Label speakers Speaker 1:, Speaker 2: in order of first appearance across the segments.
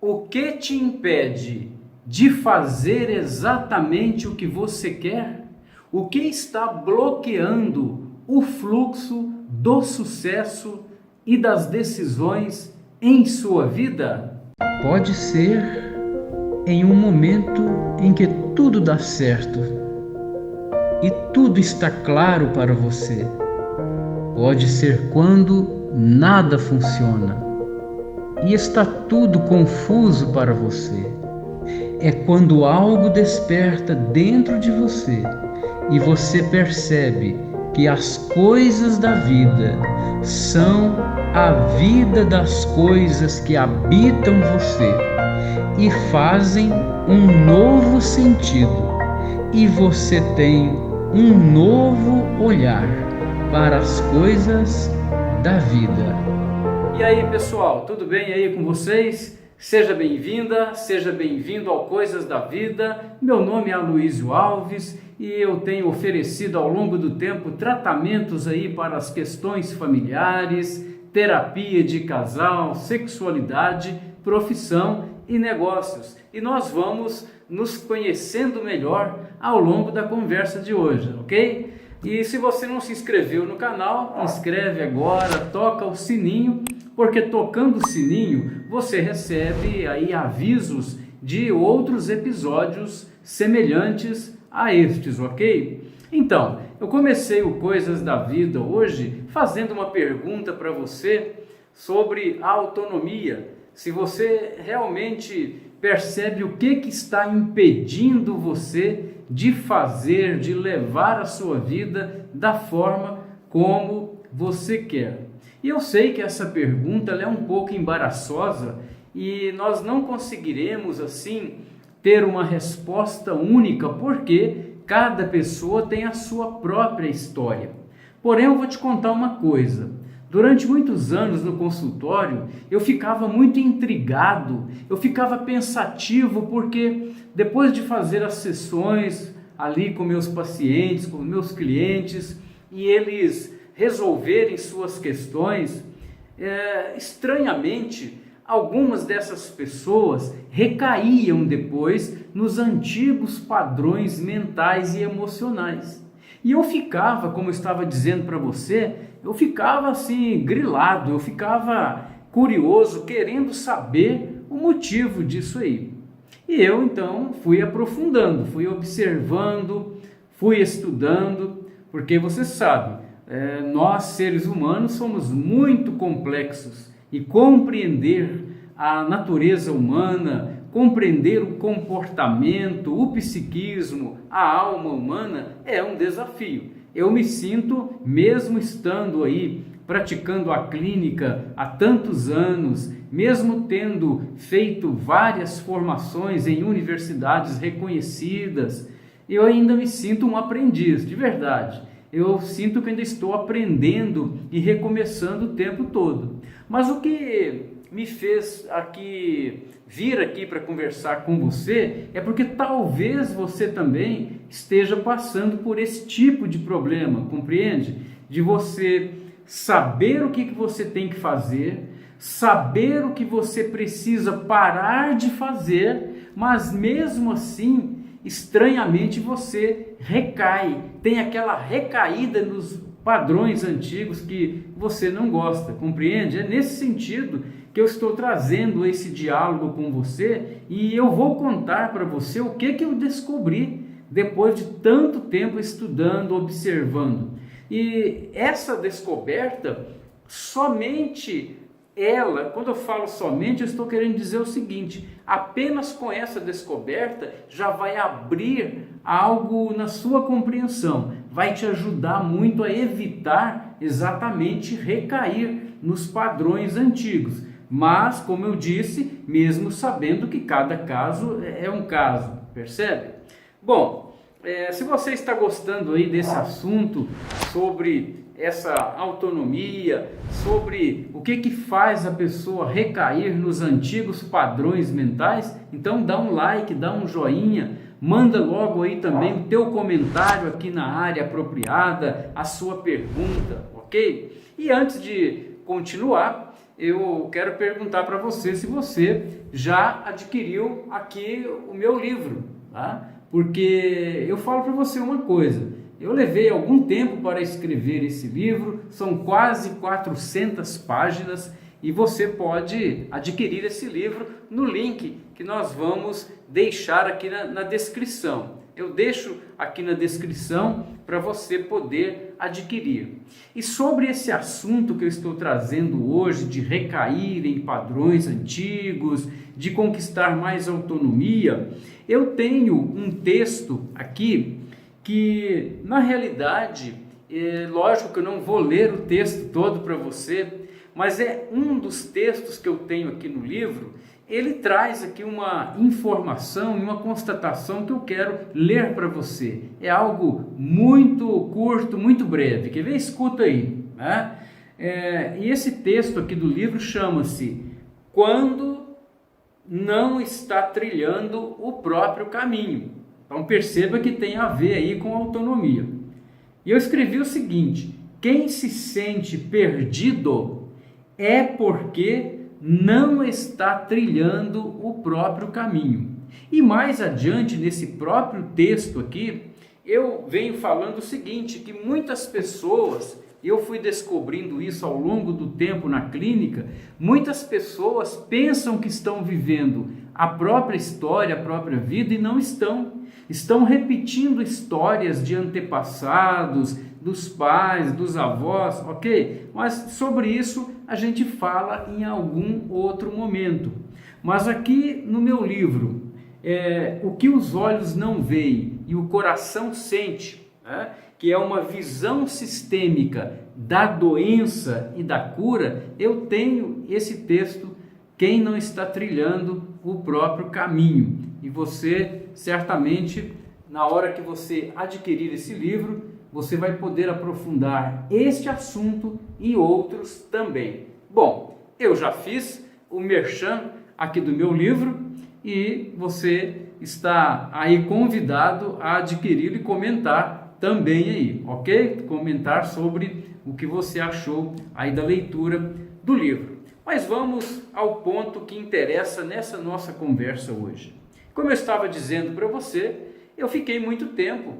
Speaker 1: O que te impede de fazer exatamente o que você quer? O que está bloqueando o fluxo do sucesso e das decisões em sua vida?
Speaker 2: Pode ser em um momento em que tudo dá certo e tudo está claro para você. Pode ser quando nada funciona e está tudo confuso para você. É quando algo desperta dentro de você e você percebe que as coisas da vida são a vida das coisas que habitam você e fazem um novo sentido, e você tem um novo olhar para as coisas da vida.
Speaker 1: E aí, pessoal, tudo bem aí com vocês? Seja bem-vinda, seja bem-vindo ao Coisas da Vida. Meu nome é Aloysio Alves e eu tenho oferecido ao longo do tempo tratamentos aí para as questões familiares, terapia de casal, sexualidade, profissão e negócios. E nós vamos nos conhecendo melhor ao longo da conversa de hoje, ok? E se você não se inscreveu no canal, inscreve agora, toca o sininho, porque tocando o sininho você recebe aí avisos de outros episódios semelhantes a estes, ok? Então, eu comecei o Coisas da Vida hoje fazendo uma pergunta para você sobre a autonomia. Se você realmente percebe o que está impedindo você de fazer, de levar a sua vida da forma como você quer. E eu sei que essa pergunta ela é um pouco embaraçosa e nós não conseguiremos assim ter uma resposta única, porque cada pessoa tem a sua própria história. Porém, eu vou te contar uma coisa. Durante muitos anos no consultório, eu ficava muito intrigado, eu ficava pensativo, porque depois de fazer as sessões ali com meus pacientes, com meus clientes, e eles resolverem suas questões, estranhamente, algumas dessas pessoas recaíam depois nos antigos padrões mentais e emocionais. E eu ficava, como eu estava dizendo para você, eu ficava assim grilado, eu ficava curioso, querendo saber o motivo disso aí. E eu então fui aprofundando, fui observando, fui estudando, porque você sabe, nós seres humanos somos muito complexos e compreender a natureza humana, compreender o comportamento, o psiquismo, a alma humana é um desafio. Eu me sinto, mesmo estando aí praticando a clínica há tantos anos, mesmo tendo feito várias formações em universidades reconhecidas, eu ainda me sinto um aprendiz, de verdade. Eu sinto que ainda estou aprendendo e recomeçando o tempo todo. Mas o que me fez vir aqui para conversar com você é porque talvez você também esteja passando por esse tipo de problema, compreende? De você saber o que você tem que fazer, saber o que você precisa parar de fazer, mas mesmo assim, estranhamente você recai, tem aquela recaída nos padrões antigos que você não gosta, compreende? É nesse sentido que eu estou trazendo esse diálogo com você e eu vou contar para você o que eu descobri depois de tanto tempo estudando, observando. E essa descoberta, somente ela, quando eu falo somente, eu estou querendo dizer o seguinte: apenas com essa descoberta já vai abrir algo na sua compreensão, vai te ajudar muito a evitar exatamente recair nos padrões antigos. Mas, como eu disse, mesmo sabendo que cada caso é um caso, percebe? Bom, se você está gostando aí desse assunto sobre essa autonomia, sobre o que faz a pessoa recair nos antigos padrões mentais, então dá um like, dá um joinha, manda logo aí também o teu comentário aqui na área apropriada, a sua pergunta, ok? E antes de continuar, eu quero perguntar para você se você já adquiriu aqui o meu livro, tá? Porque eu falo para você uma coisa, eu levei algum tempo para escrever esse livro, são quase 400 páginas e você pode adquirir esse livro no link que nós vamos deixar aqui na descrição. Eu deixo aqui na descrição para você poder adquirir. E sobre esse assunto que eu estou trazendo hoje, de recair em padrões antigos, de conquistar mais autonomia, eu tenho um texto aqui que, na realidade, lógico que eu não vou ler o texto todo para você, mas é um dos textos que eu tenho aqui no livro. Ele traz aqui uma informação e uma constatação que eu quero ler para você. É algo muito curto, muito breve. Quer ver? Escuta aí, né? E esse texto aqui do livro chama-se Quando Não Está Trilhando o Próprio Caminho. Então perceba que tem a ver aí com autonomia. E eu escrevi o seguinte: quem se sente perdido é porque não está trilhando o próprio caminho. E mais adiante, nesse próprio texto aqui, eu venho falando o seguinte, que muitas pessoas, eu fui descobrindo isso ao longo do tempo na clínica, muitas pessoas pensam que estão vivendo a própria história, a própria vida, e não estão. Estão repetindo histórias de antepassados, dos pais, dos avós, ok? Mas sobre isso a gente fala em algum outro momento. Mas aqui no meu livro, o que os olhos não veem e o coração sente, né? Que é uma visão sistêmica da doença e da cura, eu tenho esse texto, quem não está trilhando o próprio caminho. E você, certamente, na hora que você adquirir esse livro, você vai poder aprofundar este assunto e outros também. Bom, eu já fiz o merchan aqui do meu livro e você está aí convidado a adquiri-lo e comentar também aí, ok? Comentar sobre o que você achou aí da leitura do livro. Mas vamos ao ponto que interessa nessa nossa conversa hoje. Como eu estava dizendo para você, eu fiquei muito tempo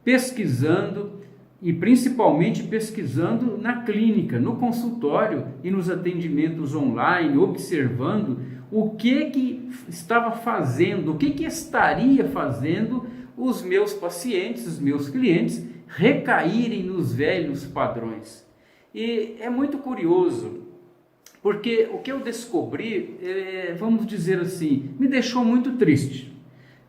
Speaker 1: pesquisando e principalmente pesquisando na clínica, no consultório e nos atendimentos online, observando o que estava fazendo, o que estaria fazendo os meus pacientes, os meus clientes, recaírem nos velhos padrões. E é muito curioso, porque o que eu descobri, vamos dizer assim, me deixou muito triste.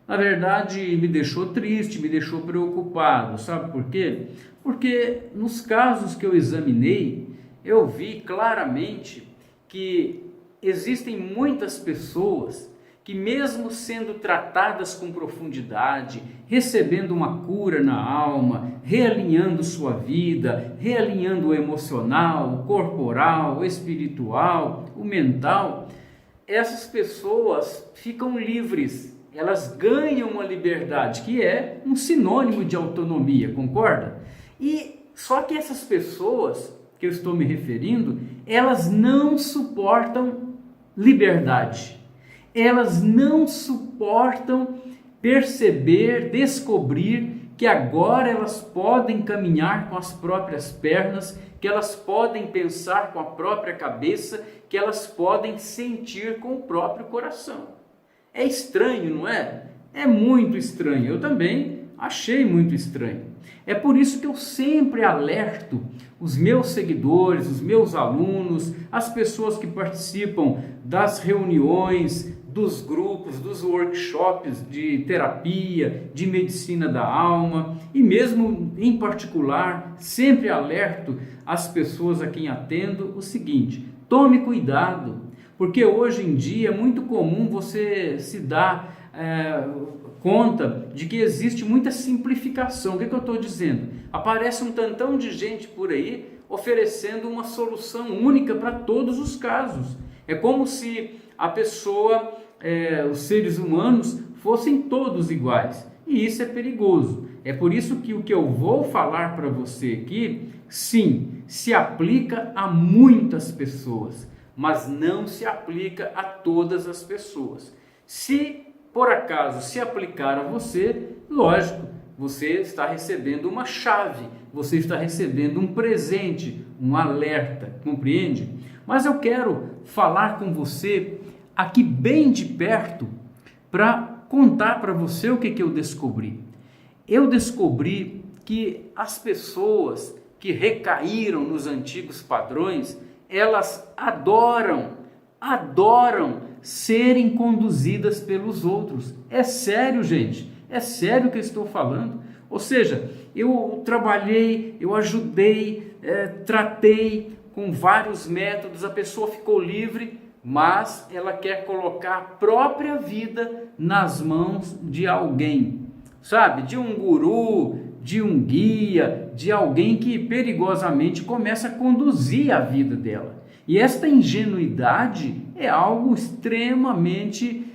Speaker 1: Na verdade, me deixou triste, me deixou preocupado. Sabe por quê? Porque nos casos que eu examinei, eu vi claramente que existem muitas pessoas que, mesmo sendo tratadas com profundidade, recebendo uma cura na alma, realinhando sua vida, realinhando o emocional, o corporal, o espiritual, o mental, essas pessoas ficam livres. Elas ganham uma liberdade, que é um sinônimo de autonomia, concorda? E só que essas pessoas que eu estou me referindo, elas não suportam liberdade. Elas não suportam perceber, descobrir que agora elas podem caminhar com as próprias pernas, que elas podem pensar com a própria cabeça, que elas podem sentir com o próprio coração. É estranho, não é? É muito estranho. Eu também achei muito estranho. É por isso que eu sempre alerto os meus seguidores, os meus alunos, as pessoas que participam das reuniões, dos grupos, dos workshops de terapia, de medicina da alma e mesmo em particular, sempre alerto as pessoas a quem atendo o seguinte: tome cuidado. Porque hoje em dia é muito comum você se dar conta de que existe muita simplificação. O que eu estou dizendo? Aparece um tantão de gente por aí oferecendo uma solução única para todos os casos. É como se a pessoa, os seres humanos, fossem todos iguais. E isso é perigoso. É por isso que o que eu vou falar para você aqui, sim, se aplica a muitas pessoas. mas não se aplica a todas as pessoas. Se por acaso se aplicar a você, lógico, você está recebendo uma chave, você está recebendo um presente, um alerta, compreende? Mas eu quero falar com você aqui bem de perto para contar para você o que eu descobri. Eu descobri que as pessoas que recaíram nos antigos padrões, elas adoram serem conduzidas pelos outros. É sério, gente, é sério que eu estou falando. Ou seja, eu trabalhei, eu ajudei, tratei com vários métodos, a pessoa ficou livre, mas ela quer colocar a própria vida nas mãos de alguém, sabe? De um guru, de um guia, de alguém que perigosamente começa a conduzir a vida dela. E esta ingenuidade é algo extremamente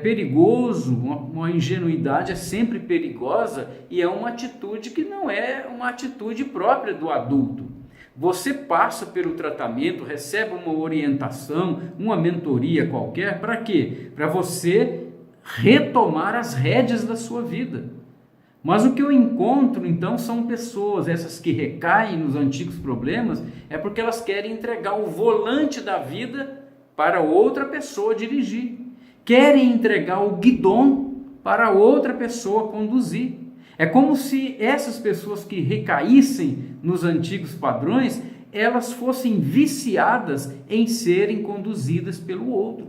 Speaker 1: perigoso. Uma ingenuidade é sempre perigosa e é uma atitude que não é uma atitude própria do adulto. Você passa pelo tratamento, recebe uma orientação, uma mentoria qualquer, para quê? Para você retomar as rédeas da sua vida. Mas o que eu encontro então são pessoas, essas que recaem nos antigos problemas, é porque elas querem entregar o volante da vida para outra pessoa dirigir. Querem entregar o guidão para outra pessoa conduzir. É como se essas pessoas que recaíssem nos antigos padrões, elas fossem viciadas em serem conduzidas pelo outro.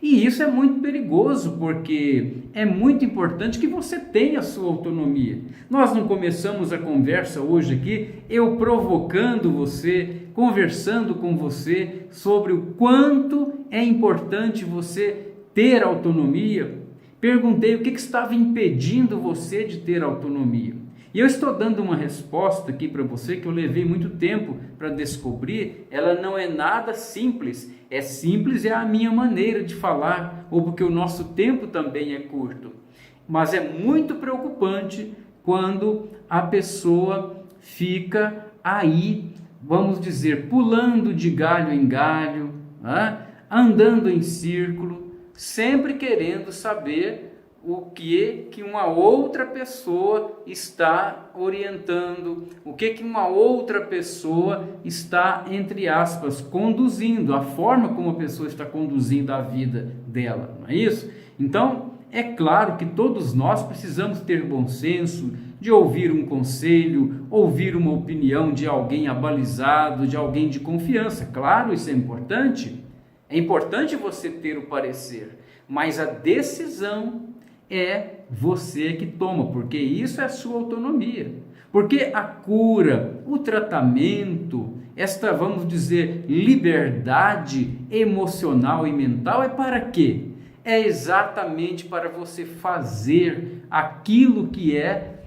Speaker 1: E isso é muito perigoso, porque é muito importante que você tenha a sua autonomia. Nós não começamos a conversa hoje aqui, eu provocando você, conversando com você sobre o quanto é importante você ter autonomia. Perguntei o que estava impedindo você de ter autonomia. E eu estou dando uma resposta aqui para você que eu levei muito tempo para descobrir. Ela não é nada simples. É simples, é a minha maneira de falar, ou porque o nosso tempo também é curto. Mas é muito preocupante quando a pessoa fica aí, vamos dizer, pulando de galho em galho, andando em círculo, sempre querendo saber o que uma outra pessoa está orientando, o que uma outra pessoa está, entre aspas, conduzindo, a forma como a pessoa está conduzindo a vida dela, não é isso? Então, é claro que todos nós precisamos ter bom senso, de ouvir um conselho, ouvir uma opinião de alguém abalizado, de alguém de confiança. Claro, isso é importante. É importante você ter o parecer, mas a decisão é você que toma, porque isso é a sua autonomia. Porque a cura, o tratamento, esta, vamos dizer, liberdade emocional e mental é para quê? É exatamente para você fazer aquilo que é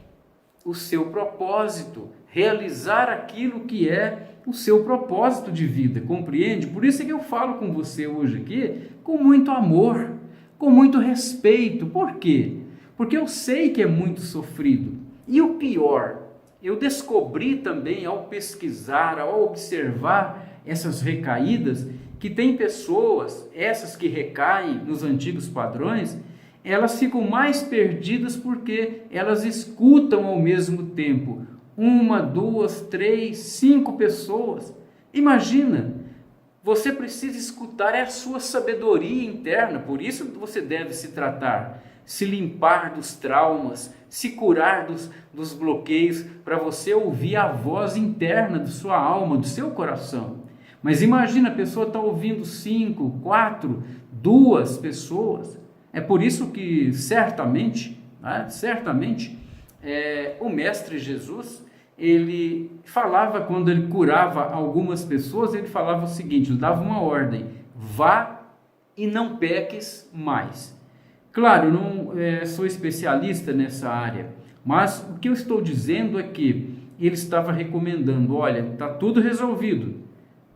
Speaker 1: o seu propósito, realizar aquilo que é o seu propósito de vida, compreende? Por isso é que eu falo com você hoje aqui com muito amor, com muito respeito. Por quê? Porque eu sei que é muito sofrido. E o pior, eu descobri também ao pesquisar, ao observar essas recaídas, que tem pessoas, essas que recaem nos antigos padrões, elas ficam mais perdidas porque elas escutam ao mesmo tempo 1, 2, 3, 5 pessoas. Imagina, você precisa escutar, é a sua sabedoria interna, por isso você deve se tratar, se limpar dos traumas, se curar dos bloqueios, para você ouvir a voz interna de sua alma, do seu coração. Mas imagina, a pessoa está ouvindo 5, 4, 2 pessoas. É por isso que certamente, o Mestre Jesus, ele falava, quando ele curava algumas pessoas, ele falava o seguinte, ele dava uma ordem: vá e não peques mais. Claro, eu não sou especialista nessa área, mas o que eu estou dizendo é que ele estava recomendando: olha, está tudo resolvido,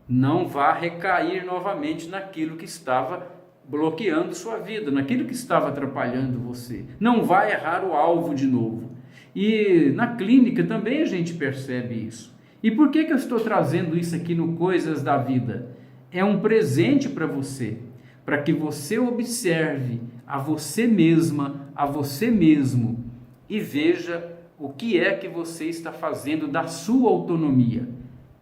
Speaker 1: não vá recair novamente naquilo que estava bloqueando sua vida, naquilo que estava atrapalhando você. Não vá errar o alvo de novo. E na clínica também a gente percebe isso. E por que eu estou trazendo isso aqui no Coisas da Vida? é um presente para você, para que você observe a você mesma, a você mesmo e veja o que é que você está fazendo da sua autonomia.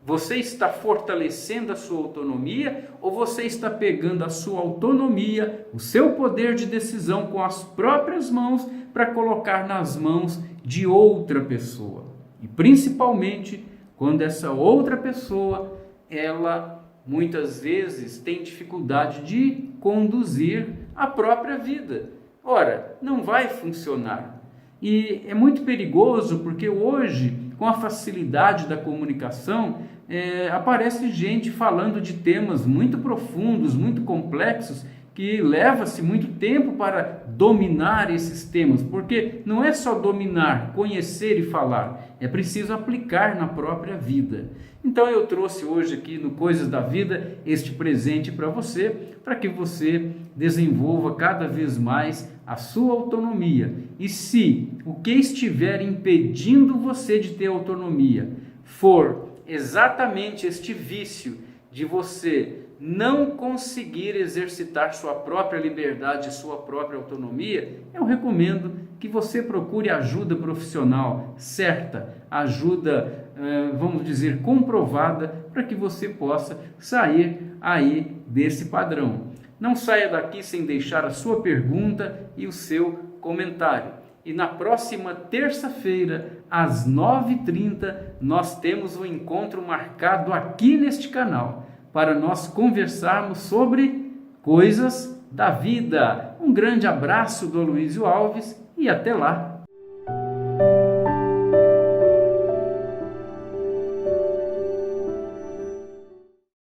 Speaker 1: Você está fortalecendo a sua autonomia ou você está pegando a sua autonomia, o seu poder de decisão com as próprias mãos para colocar nas mãos de outra pessoa? E principalmente quando essa outra pessoa, ela muitas vezes tem dificuldade de conduzir a própria vida. Ora, não vai funcionar. E é muito perigoso porque hoje, com a facilidade da comunicação, aparece gente falando de temas muito profundos, muito complexos, que leva-se muito tempo para dominar esses temas, porque não é só dominar, conhecer e falar, é preciso aplicar na própria vida. Então eu trouxe hoje aqui no Coisas da Vida este presente para você, para que você desenvolva cada vez mais a sua autonomia. E se o que estiver impedindo você de ter autonomia for exatamente este vício de você não conseguir exercitar sua própria liberdade, sua própria autonomia, eu recomendo que você procure ajuda profissional certa, ajuda, vamos dizer, comprovada, para que você possa sair aí desse padrão. Não saia daqui sem deixar a sua pergunta e o seu comentário. E na próxima terça-feira, às 9h30, nós temos um encontro marcado aqui neste canal, para nós conversarmos sobre coisas da vida. Um grande abraço do Aloysio Alves e até lá!